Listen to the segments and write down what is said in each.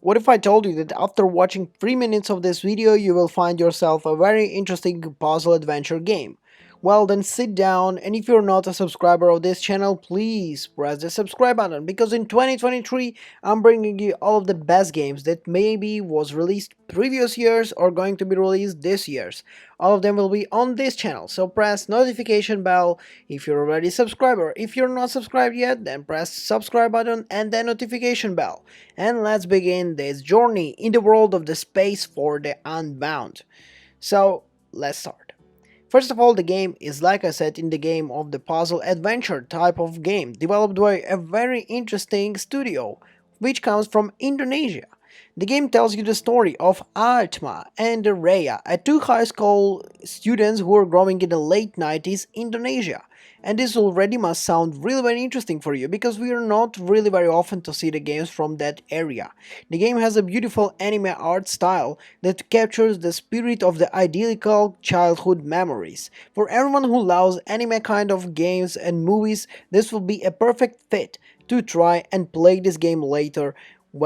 What if I told you that after watching 3 minutes of this video you will find yourself a very interesting puzzle adventure game? Well then sit down, and if you're not a subscriber of this channel, please press the subscribe button, because in 2023 I'm bringing you all of the best games that maybe was released previous years or going to be released this years. All of them will be on this channel, so press notification bell if you're already a subscriber. If you're not subscribed yet, then press subscribe button and then notification bell. And let's begin this journey in the world of the space for the unbound. So let's start. First of all, the game is, like I said, in the game of the puzzle adventure type of game, developed by a very interesting studio, which comes from Indonesia. The game tells you the story of Atma and Raya, two high school students who were growing in the late 90s Indonesia. And this already must sound really very interesting for you, because we are not really very often to see the games from that area. The game has a beautiful anime art style that captures the spirit of the idyllical childhood memories. For everyone who loves anime kind of games and movies, this will be a perfect fit to try and play this game later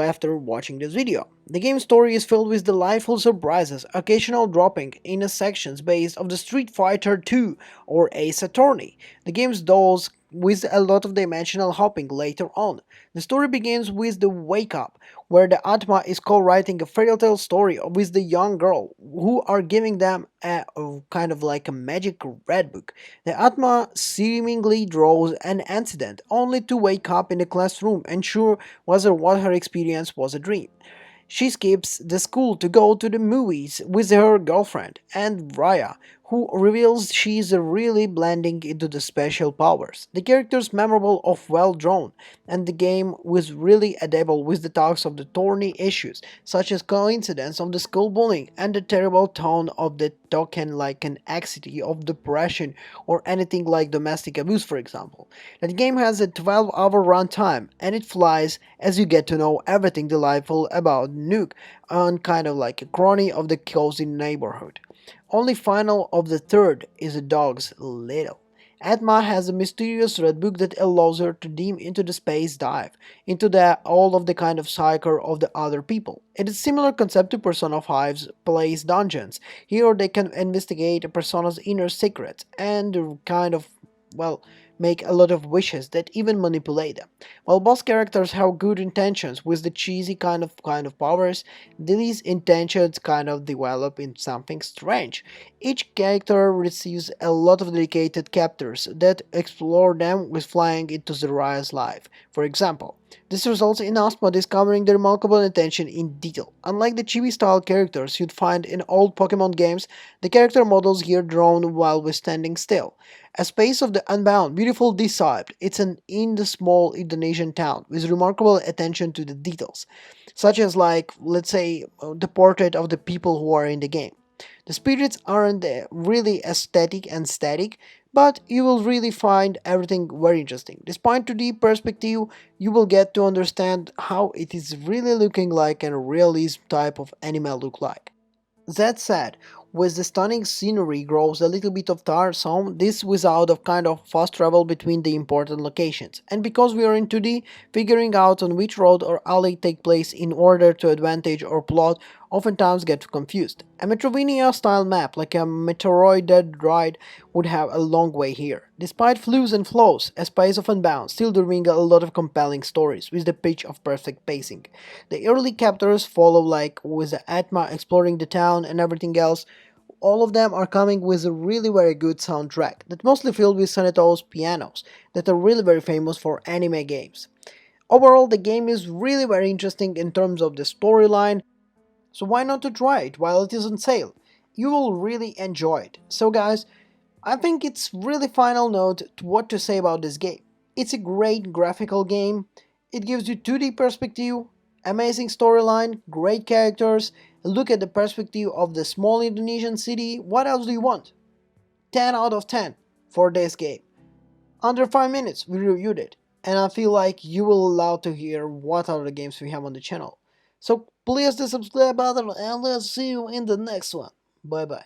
after watching this video. The game story is filled with delightful surprises, occasional dropping in sections based of the Street Fighter 2 or Ace Attorney. The game's does with a lot of dimensional hopping later on. The story begins with the Wake Up, where the Atma is co-writing a fairy tale story with the young girl, who are giving them a kind of like a magic red book. The Atma seemingly draws an incident, only to wake up in the classroom and sure whether what her experience was a dream. She skips the school to go to the movies with her girlfriend, and Raya, who reveals she's really blending into the special powers. The characters memorable of well drawn, and the game was really adaptable with the talks of the thorny issues, such as coincidence of the school bullying and the terrible tone of the token like an anxiety of depression or anything like domestic abuse, for example. The game has a 12-hour runtime, and it flies as you get to know everything delightful about Nuke on kind of like a crony of the cozy neighborhood. Only final of the third is a dog's little. Atma has a mysterious red book that allows her to deem into the space dive, into the all of the kind of cycle of the other people. It is similar concept to Persona 5's Place Dungeons. Here they can investigate a persona's inner secrets and kind of, well, make a lot of wishes that even manipulate them. While both characters have good intentions with the cheesy kind of powers, these intentions kind of develop into something strange. Each character receives a lot of dedicated chapters that explore them with flying into Zaraya's life. For example, this results in Asma discovering the remarkable attention in detail. Unlike the chibi-style characters you'd find in old Pokemon games, the character models here drawn while we're standing still. A space of the unbound, beautiful described. It's an in the small Indonesian town with remarkable attention to the details, such as like let's say the portrait of the people who are in the game. The spirits aren't really aesthetic and static, but you will really find everything very interesting. Despite 2D perspective, you will get to understand how it is really looking like a realism type of anime look like. That said, with the stunning scenery grows a little bit of tiresome, this without a kind of fast travel between the important locations. And because we are in 2D, figuring out on which road or alley take place in order to advantage or plot oftentimes get confused. A Metrovania style map like a Metroid ride would have a long way here. Despite flaws and flaws, a Space of Unbound still delivering a lot of compelling stories with the pitch of perfect pacing. The early chapters follow like with the Atma exploring the town and everything else. All of them are coming with a really very good soundtrack that mostly filled with Soneto's pianos that are really very famous for anime games. Overall, the game is really very interesting in terms of the storyline, so why not to try it while it is on sale? You will really enjoy it. So guys, I think it's really final note to what to say about this game. It's a great graphical game. It gives you 2D perspective, amazing storyline, great characters. Look at the perspective of the small Indonesian city. What else do you want? 10 out of 10 for this game. Under 5 minutes we reviewed it, and I feel like you will love to hear what other games we have on the channel. So please the subscribe button, and let's see you in the next one. Bye bye.